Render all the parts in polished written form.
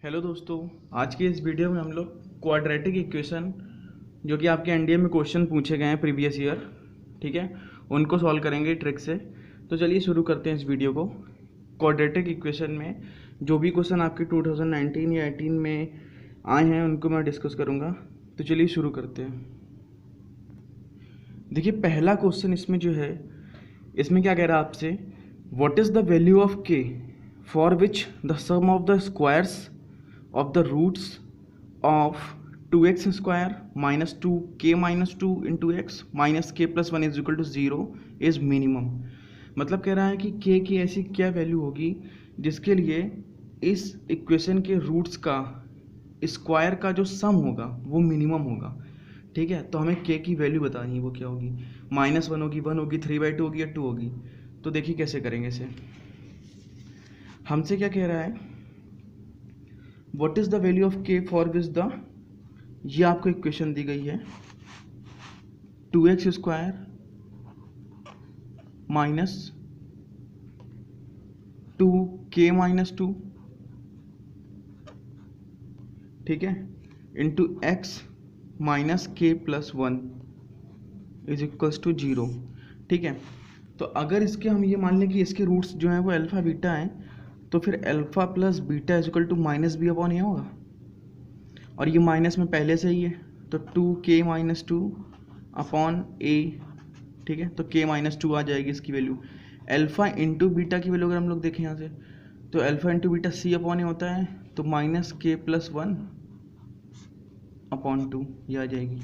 Hello दोस्तों, आज की इस वीडियो में हम लोग क्वाड्रेटिक इक्वेशन जो कि आपके एनडीए में क्वेश्चन पूछे गए हैं प्रीवियस ईयर, ठीक है, उनको सॉल्व करेंगे ट्रिक से। तो चलिए शुरू करते हैं इस वीडियो को। क्वाड्रेटिक इक्वेशन में जो भी क्वेश्चन आपके 2019 या 18 में आए हैं उनको मैं डिस्कस करूँगा। तो चलिए शुरू करते हैं। देखिए पहला क्वेश्चन इसमें जो है, इसमें क्या कह रहा है आपसे, what is the value of k for which the sum of the squares of the roots of 2x square minus 2k minus 2 into x minus k plus 1 is equal to 0 is minimum। मतलब कह रहा है कि k की ऐसी क्या value होगी जिसके लिए इस इक्वेशन के रूट्स का स्क्वायर का जो सम होगा वो मिनिमम होगा। ठीक है, तो हमें k की वैल्यू बतानी है, वो क्या होगी। -1 होगी, 1 होगी, 3/2 होगी या 2 होगी। तो देखिए कैसे करेंगे इसे। हमसे क्या कह रहा है, what is the value of k for which the, ये आपको इक्वेशन दी गई है, 2x square minus 2k minus 2, ठीक है, into x minus k plus 1 is equals to 0। ठीक है, तो अगर इसके हम ये मान लें कि इसके रूट्स जो हैं वो अल्फ़ा बीटा हैं, तो फिर alpha plus beta is equal to minus b upon a होगा, और ये माइनस में पहले से ही है, तो 2k माइनस 2 अपॉन ए। ठीक है, तो k माइनस 2 आ जाएगी इसकी वैल्यू। अल्फ़ा इंटू बीटा की वैल्यू अगर हम लोग देखें यहाँ से, तो alpha into beta c upon a होता है, तो माइनस k प्लस 1 अपॉन 2 ये आ जाएगी।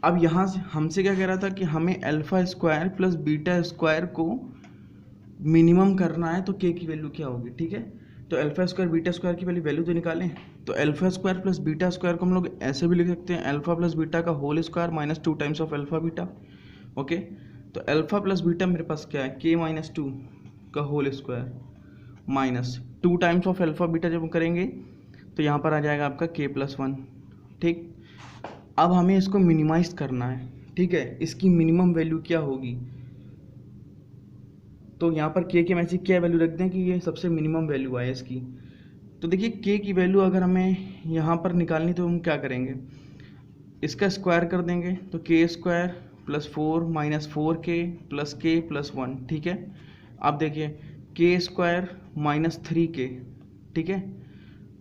अब यहाँ से हमसे क्या कह रहा था कि हमें alpha square plus beta square को मिनिमम करना है, तो k की वैल्यू क्या होगी। ठीक है, तो अल्फ़ा स्क्वायर बीटा स्क्वायर की वैल्यू तो निकालें। तो alpha square plus beta square को हम लोग ऐसे भी लिख सकते हैं, अल्फ़ा प्लस बीटा का whole square minus 2 times of alpha beta. Okay, तो अल्फ़ा प्लस बीटा मेरे पास क्या है, k माइनस 2 का whole square minus 2 times of alpha beta जब हम करेंगे तो यहाँ पर आ जाएगा आपका k प्लस 1। ठीक, अब हमें इसको मिनिमाइज करना है। ठीक है, इसकी मिनिमम वैल्यू क्या होगी, तो यहाँ पर k की हम ऐसी क्या वैल्यू रख दें कि ये सबसे मिनिमम वैल्यू आए इसकी। तो देखिए k की वैल्यू अगर हमें यहाँ पर निकालनी तो हम क्या करेंगे, इसका स्क्वायर कर देंगे, तो k square plus 4 minus 4k plus k plus 1। ठीक है, अब देखिए k स्क्वायर माइनस 3k, ठीक है,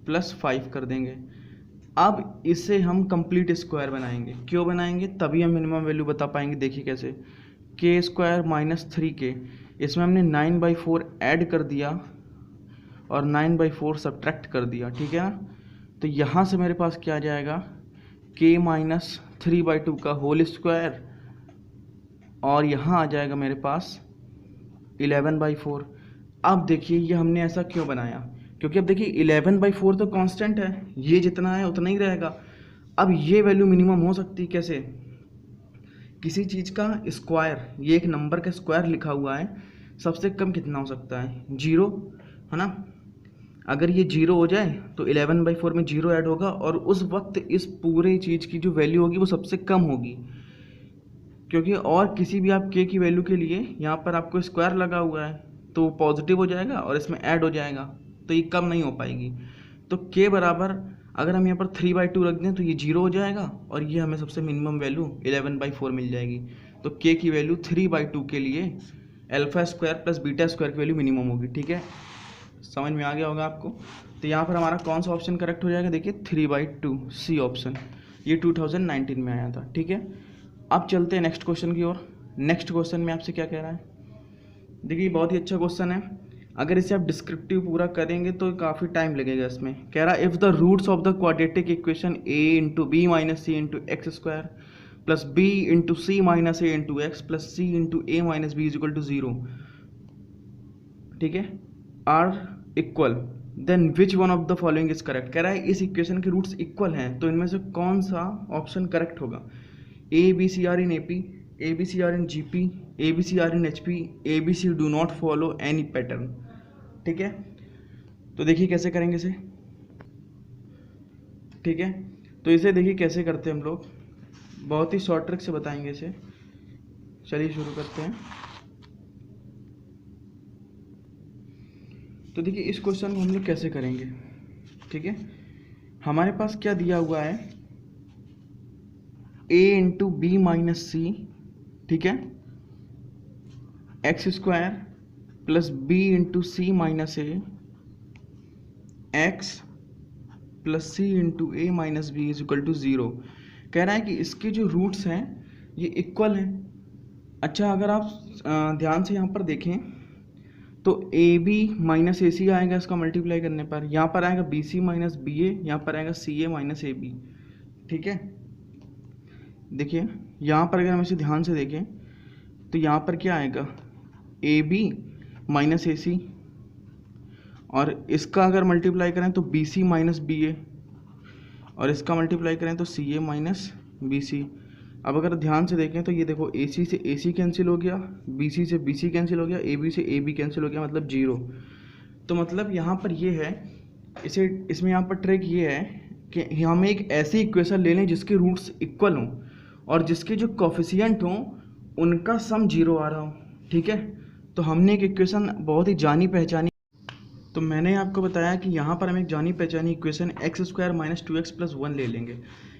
प्लस 5 कर देंगे। अब इसे हम कंप्लीट स्क्वायर बनाएंगे। क्यों बनाएंगे, तभी हम मिनिमम वैल्यू बता पाएंगे। देखिए कैसे, k स्क्वायर माइनस 3k, इसमें हमने 9/4 ऐड कर दिया और 9/4 सब्ट्रैक्ट कर दिया। ठीक है ना, तो यहाँ से मेरे पास क्या आ जाएगा, k माइनस 3/2 का होल स्क्वायर, और यहाँ आ जाएगा मेरे पास 11/4। अब देखिए ये हमने ऐसा क्यों बनाया, क्योंकि अब देखिए 11/4 तो कांस्टेंट है, ये जितना है उतना ही रहेगा। अब ये वैल्यू मिनिमम हो सकती कैसे, किसी चीज़ का स्क्वायर, ये एक नंबर का स्क्वायर लिखा हुआ है, सबसे कम कितना हो सकता है, 0, है ना। अगर ये 0 हो जाए तो 11/4 में 0 ऐड होगा, और उस वक्त इस पूरे चीज़ की जो वैल्यू होगी वो सबसे कम होगी, क्योंकि और किसी भी आप k की वैल्यू के लिए यहाँ पर आपको स्क्वायर लगा हुआ है तो पॉजिटिव हो जाएगा और इसमें ऐड हो जाएगा, तो ये कम नहीं हो पाएगी। तो k बराबर अगर हम यहाँ पर 3/2 रख दें तो ये 0 हो जाएगा, और ये हमें सबसे मिनिमम वैल्यू 11/4 मिल जाएगी। तो k की वैल्यू 3/2 के लिए alpha square plus beta square की वैल्यू मिनिमम होगी। ठीक है, समझ में आ गया होगा आपको। तो यहाँ पर हमारा कौन सा ऑप्शन करेक्ट हो जाएगा, देखिए 3/2 सी ऑप्शन, ये 2019 में आया था। ठीक है, अब चलते हैं नेक्स्ट क्वेश्चन की ओर। नेक्स्ट क्वेश्चन में आपसे क्या कह रहा है, देखिए बहुत ही अच्छा क्वेश्चन है। अगर इसे आप डिस्क्रिप्टिव पूरा करेंगे तो काफ़ी टाइम लगेगा। इसमें कह रहा है, if the roots of the quadratic equation a into B minus C into X square plus B into C minus A into X plus C into A minus B is equal to 0, ठीक है, are equal, then which one of the following is correct. कह रहा है इस equation के roots equal हैं तो इनमें से कौन सा ऑप्शन करेक्ट होगा। A B C are in A P, A B C are in G P, A B C are in H P, A B C do not follow any pattern. ठीक है, तो देखिए कैसे करेंगे इसे। ठीक है, तो इसे देखिए कैसे करते हैं हम लोग, बहुत ही शॉर्ट ट्रिक से बताएंगे इसे। चलिए शुरू करते हैं। तो देखिए इस क्वेश्चन को हम लोग कैसे करेंगे। ठीक है, हमारे पास क्या दिया हुआ है, a into B minus C, ठीक है, X square plus B into C minus A, X plus C into A minus B is equal to 0। कह रहा है कि इसके जो रूट्स हैं ये इक्वल हैं। अच्छा, अगर आप ध्यान से यहाँ पर देखें तो ए बी माइनस ए सी आएगा इसका मल्टीप्लाई करने पर, यहाँ पर आएगा बी सी माइनस बी ए, यहाँ पर आएगा सी ए माइनस ए बी, ठीक है। देखिए यहाँ पर अगर हम इसे ध्यान से देखें तो यहाँ पर क्या आएगा, ए बी माइनस ए सी, और इसका अगर मल्टीप्लाई करें तो बी सी माइनस बी ए, और इसका मल्टीप्लाई करें तो सी ए माइनस बी सी। अब अगर ध्यान से देखें तो ये देखो, ए सी से ए सी कैंसिल हो गया, बी सी से बी सी कैंसिल हो गया, ए बी से ए बी कैंसिल हो गया, मतलब 0। तो मतलब यहाँ पर ये है, इसमें यहाँ पर ट्रिक ये है कि हमें एक ऐसी इक्वेशन ले लें जिसके रूट्स इक्वल हों और जिसके जो कोफिशिएंट हों उनका सम 0 आ रहा हो, ठीक है। तो हमने एक इक्वेशन बहुत ही जानी पहचानी, तो मैंने आपको बताया कि यहाँ पर हम एक जानी पहचानी equation X square minus 2x plus 1 ले लेंगे।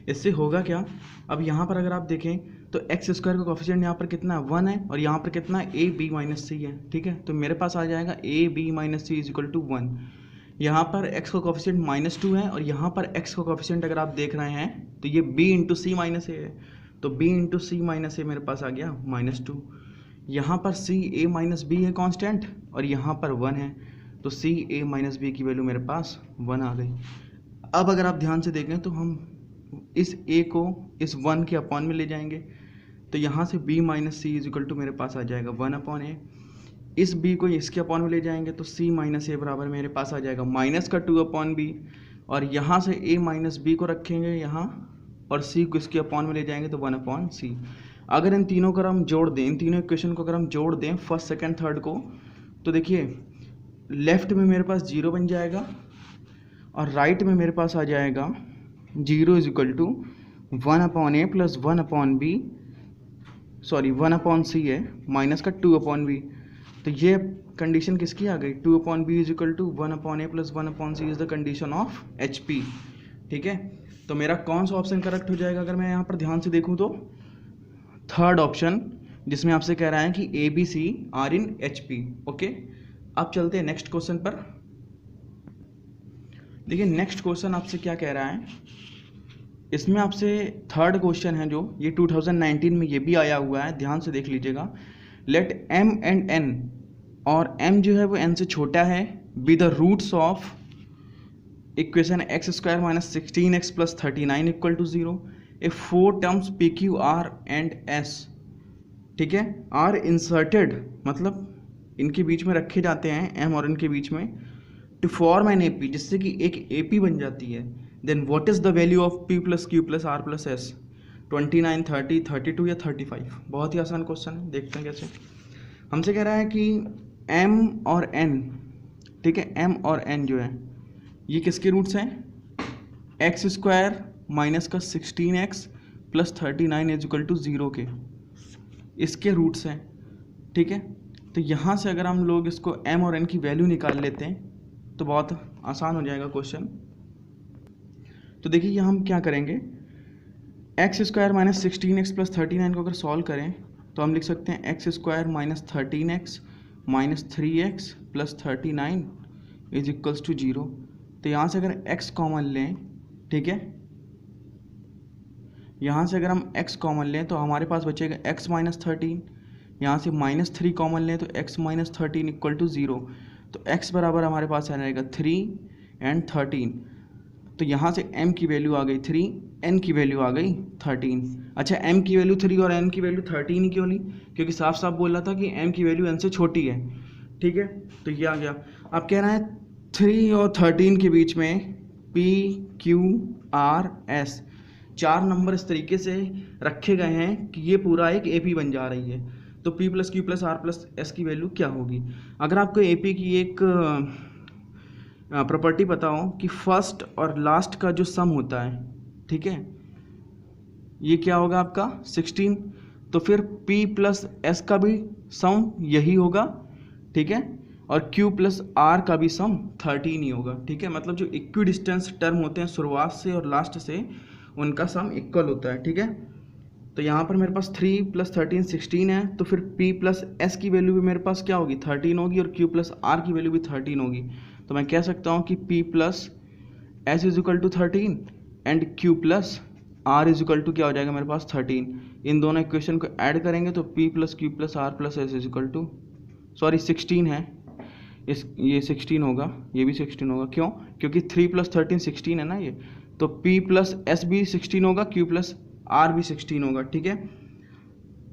इससे होगा क्या, अब यहाँ पर अगर आप देखें तो एक्स स्क्वायर का कोफिशिएंट यहाँ पर कितना है, 1 है, और यहाँ पर कितना है, ए बी माइनस सी है, ठीक है। तो मेरे पास आ जाएगा A B minus C is equal to 1। यहाँ पर x का कोफिशिएंट -2 है, और यहाँ पर x का कोफिशिएंट अगर आप देख रहे हैं तो ये b इंटू सी माइनस ए है, तो b इंटू सी माइनस ए मेरे पास आ गया -2। यहाँ पर c a माइनस बी है कांस्टेंट, और यहाँ पर 1 है, तो c a माइनस बी की वैल्यू मेरे पास 1 आ गई। अब अगर आप ध्यान से देखें तो हम इस a को इस 1 के अपॉन में ले जाएंगे, तो यहाँ से b minus C is equal to मेरे पास आ जाएगा 1/a। इस b को इसके अपॉन में ले जाएंगे तो c माइनस ए बराबर मेरे पास आ जाएगा माइनस का 2/b, और यहाँ से a माइनस बी को रखेंगे यहाँ, और c को इसके अपॉन में ले जाएंगे तो 1/c। अगर इन तीनों को हम जोड़ दें, इन तीनों इक्वेशन को अगर हम जोड़ दें फर्स्ट सेकंड थर्ड को, तो देखिए लेफ्ट में मेरे पास 0 बन जाएगा और राइट में मेरे पास आ जाएगा 0 is equal to 1/a plus 1/b, sorry 1/c है, माइनस का 2/b। तो ये कंडीशन किसकी आ गई, 2/b is equal to 1/a plus 1/c is the condition of HP, ठीक है। तो मेरा कौन सा ऑप्शन करेक्ट हो जाएगा, अगर मैं यहाँ पर ध्यान से देखूँ तो थर्ड ऑप्शन, जिसमें आपसे कह रहा है कि A B C are in HP, okay. अब चलते हैं नेक्स्ट क्वेश्चन पर। देखिए नेक्स्ट क्वेश्चन आपसे क्या कह रहा है, इसमें आपसे थर्ड क्वेश्चन है जो ये 2019 में ये भी आया हुआ है, ध्यान से देख लीजिएगा। लेट m एंड n, और m जो है वो n से छोटा है, be the roots of equation X square minus 16x plus 39 equal to 0 if 4 terms P Q R and S, ठीक है, आर इंसर्टेड, मतलब इनके बीच में रखे जाते हैं m और n के बीच में, टू फॉर्म एन AP, जिससे कि एक AP बन जाती है। Then what is the value of p plus Q plus R plus S, 29, 30, 32 या 35। बहुत ही आसान क्वेश्चन है, देखते हैं कैसे। हमसे कह रहा है कि m और n, ठीक है, m और n जो है ये किसके रूट्स हैं, एक्स स्क्वायर माइनस का 16x plus 39 is equal to 0 के, इसके रूट्स हैं, ठीक है। तो यहाँ से अगर हम लोग इसको m और n की वैल्यू निकाल लेते हैं तो बहुत आसान हो जाएगा क्वेश्चन। तो देखिए यहाँ हम क्या करेंगे, x square minus 16x plus 39 को अगर सॉल्व करें तो हम लिख सकते हैं X square minus 13x minus 3x plus 39 is equals to 0। तो यहाँ से अगर x कॉमन लें, ठीक है, यहाँ से अगर हम x कॉमन लें तो हमारे पास बचेगा x माइनस 13, यहाँ से -3 कॉमन लें तो x माइनस 13 इक्वल टू 0। तो x बराबर हमारे पास आ जाएगा 3 एंड 13। तो यहाँ से m की वैल्यू आ गई 3, n की वैल्यू आ गई 13। अच्छा, m की वैल्यू 3 और n की वैल्यू 13 ही क्यों ली, क्योंकि साफ साफ बोल रहा था कि m की वैल्यू n से छोटी है, ठीक है। तो ये आ गया। अब कह रहा है 3 और 13 के बीच में p q r s 4 number इस तरीके से रखे गए हैं कि ये पूरा एक AP बन जा रही है। तो p plus Q plus R plus S की वैल्यू क्या होगी। अगर आपको AP की एक प्रॉपर्टी पता हो कि फर्स्ट और लास्ट का जो सम होता है, ठीक है, ये क्या होगा आपका 16, तो फिर p प्लस एस का भी सम यही होगा, ठीक है। और Q प्लस R का भी सम 13 ही होगा। ठीक है, मतलब जो इक्वी डिस्टेंस टर्म होते हैं शुरुआत से और लास्ट से, उनका सम इक्वल होता है। ठीक है, तो यहाँ पर मेरे पास 3 प्लस 13 16 है, तो फिर P प्लस S की वैल्यू भी मेरे पास क्या होगी 13 होगी, और Q प्लस R की वैल्यू भी 13 होगी। तो मैं कह सकता हूँ कि P plus S is equal to 13 and Q plus R is equal to क्या हो जाएगा मेरे पास 13। इन दोनों इक्वेशन को ऐड करेंगे तो P plus Q plus R plus S is equal to, sorry 16 है, ये 16 होगा, ये भी 16 होगा। क्यों? क्योंकि 3 प्लस 13 16 है ना ये, तो P प्लस S भी 16 होगा, Q प्लस R भी 16 होगा। ठीक है,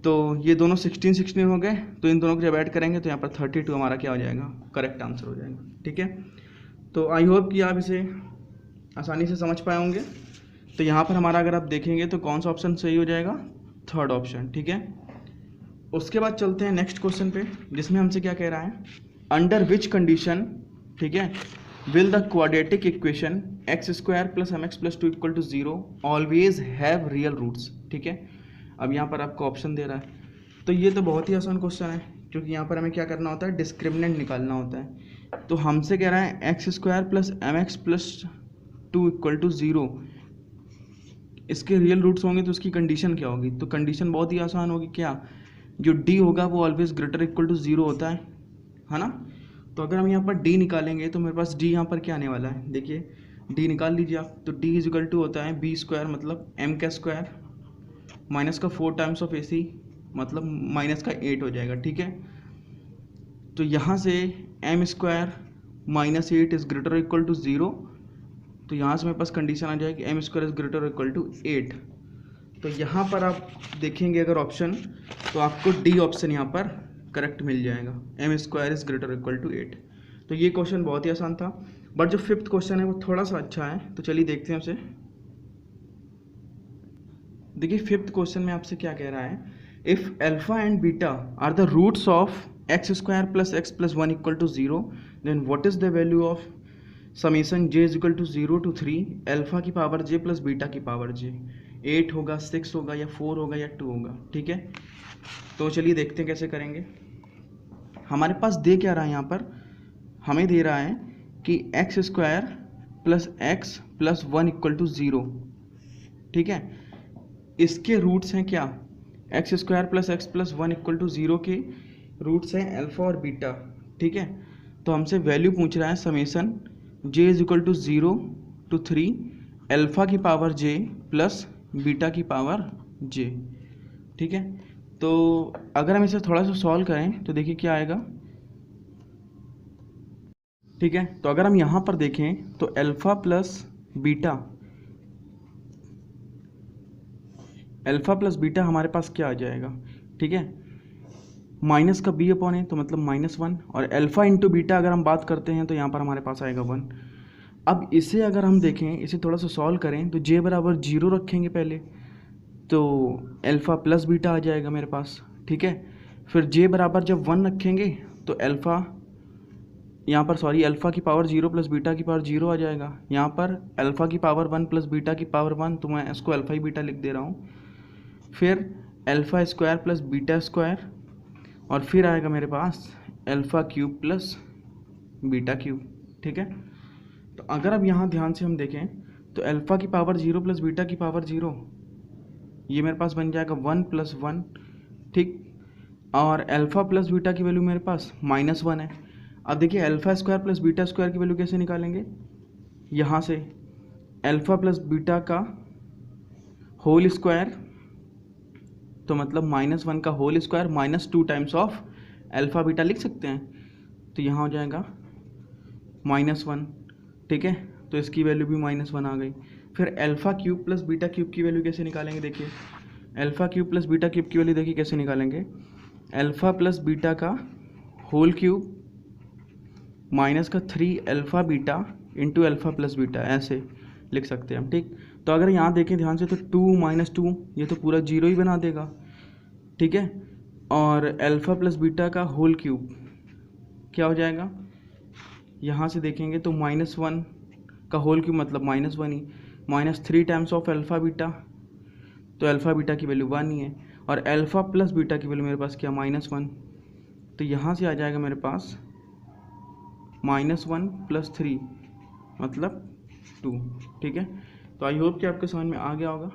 तो ये दोनों 16 16 हो गए, तो इन दोनों को जब ऐड करेंगे तो यहाँ पर 32 हमारा क्या हो जाएगा, करेक्ट आंसर हो जाएगा। ठीक है, तो आई होप कि आप इसे आसानी से समझ पाए होंगे। तो यहाँ पर हमारा अगर आप देखेंगे तो कौन सा ऑप्शन सही हो जाएगा, थर्ड ऑप्शन। ठीक है, उसके बाद चलते हैं नेक्स्ट क्वेश्चन पे, जिसमें हमसे क्या कह रहा है, अंडर विच कंडीशन, ठीक है, will the quadratic equation X square plus M X plus 2 equal to 0 always have real roots. ठीक है, अब यहाँ पर आपको ऑप्शन दे रहा है, तो ये तो बहुत ही आसान क्वेश्चन है, क्योंकि यहाँ पर हमें क्या करना होता है, डिस्क्रिमिनेंट निकालना होता है। तो हमसे कह रहा है X square plus M X plus 2 equal to 0, इसके रियल रूट्स होंगे तो उसकी कंडीशन क्या होगी। तो कंडीशन बहुत ही आसान होगी, क्या, जो डी होगा वो ऑलवेज ग्रेटर इक्वल टू 0 होता है ना। तो अगर हम यहाँ पर डी निकालेंगे तो मेरे पास डी यहाँ पर क्या आने वाला है, देखिए डी निकाल लीजिए आप, तो डी इज इक्वल टू होता है बी स्क्वायर मतलब एम का स्क्वायर माइनस का 4 टाइम्स ऑफ ए सी मतलब माइनस का 8 हो जाएगा। ठीक है, तो यहाँ से M square minus 8 is greater equal to 0, तो यहाँ से मेरे पास कंडीशन आ जाएगी M square is greater equal to 8। तो यहाँ पर आप देखेंगे अगर ऑप्शन, तो आपको डी ऑप्शन यहाँ पर करेक्ट मिल जाएगा, M square is greater equal to 8। तो ये क्वेश्चन बहुत ही आसान था, बट जो फिफ्थ क्वेश्चन है वो थोड़ा सा अच्छा है, तो चलिए देखते हैं उसे। देखिए फिफ्थ क्वेश्चन में आपसे क्या कह रहा है, if alpha and beta are the roots of X square plus X plus 1 equal to 0, then what is the value of summation j is equal to 0 to 3 alpha की पावर j प्लस बीटा की power j। 8 होगा, 6 होगा, या 4 होगा, या 2 होगा। ठीक है, तो चलिए देखते हैं कैसे करेंगे। हमारे पास दे क्या रहा है, यहाँ पर हमें दे रहा है कि X square plus X plus 1 equal to 0। ठीक है, इसके रूट्स हैं क्या, X square plus X plus 1 equal to 0 के रूट्स हैं अल्फा और बीटा। ठीक है, तो हमसे वैल्यू पूछ रहा है summation j is equal to 0 to 3 alpha की पावर j प्लस बीटा की पावर j। ठीक है, तो अगर हम इसे थोड़ा सा सॉल्व करें तो देखिए क्या आएगा। ठीक है, तो अगर हम यहाँ पर देखें तो अल्फा प्लस बीटा हमारे पास क्या आ जाएगा। ठीक है, माइनस का b अपॉन है तो मतलब -1, और अल्फा इंटू बीटा अगर हम बात करते हैं तो यहाँ पर हमारे पास आएगा 1। अब इसे अगर हम देखें, इसे थोड़ा सा सॉल्व करें तो j बराबर 0 रखेंगे पहले, तो अल्फ़ा प्लस बीटा आ जाएगा मेरे पास। ठीक है, फिर j बराबर जब 1 रखेंगे तो अल्फ़ा यहाँ पर अल्फ़ा की पावर 0 प्लस बीटा की पावर 0 आ जाएगा। यहाँ पर अल्फ़ा की पावर 1 प्लस बीटा की पावर 1, तो मैं इसको अल्फ़ा ही बीटा लिख दे रहा हूँ। फिर alpha square plus beta square, और फिर आएगा मेरे पास alpha cube plus beta cube. ठीक है, तो अगर अब यहाँ ध्यान से हम देखें तो अल्फ़ा की पावर 0 प्लस बीटा की पावर 0, ये मेरे पास बन जाएगा 1 प्लस 1। ठीक, और अल्फ़ा प्लस बीटा की वैल्यू मेरे पास -1 है। अब देखिए alpha square plus beta square की वैल्यू कैसे निकालेंगे, यहाँ से अल्फ़ा प्लस बीटा का होल स्क्वायर, तो मतलब -1 का whole square -2 times of alpha beta लिख सकते हैं, तो यहाँ हो जाएगा -1। ठीक है, तो इसकी वैल्यू भी -1 आ गई। फिर alpha cube plus beta cube की वैल्यू कैसे निकालेंगे, देखिए alpha cube plus beta cube की वैल्यू देखिए कैसे निकालेंगे, अल्फ़ा प्लस बीटा का होल क्यूब माइनस का 3 alpha beta into alpha plus beta, ऐसे लिख सकते हैं हम। ठीक, तो अगर यहाँ देखें ध्यान से तो 2 - 2 ये तो पूरा 0 ही बना देगा। ठीक है, और अल्फ़ा प्लस बीटा का होल क्यूब क्या हो जाएगा, यहाँ से देखेंगे तो -1 का होल क्यूब मतलब -1 ही, -3 टाइम्स ऑफ अल्फ़ा बीटा, तो अल्फ़ा बीटा की वैल्यू 1 ही है, और अल्फ़ा प्लस बीटा की वैल्यू मेरे पास क्या -1, तो यहाँ से आ जाएगा मेरे पास -1 + 3 मतलब 2। ठीक है, तो आई होप कि आपके समझ में आ गया होगा।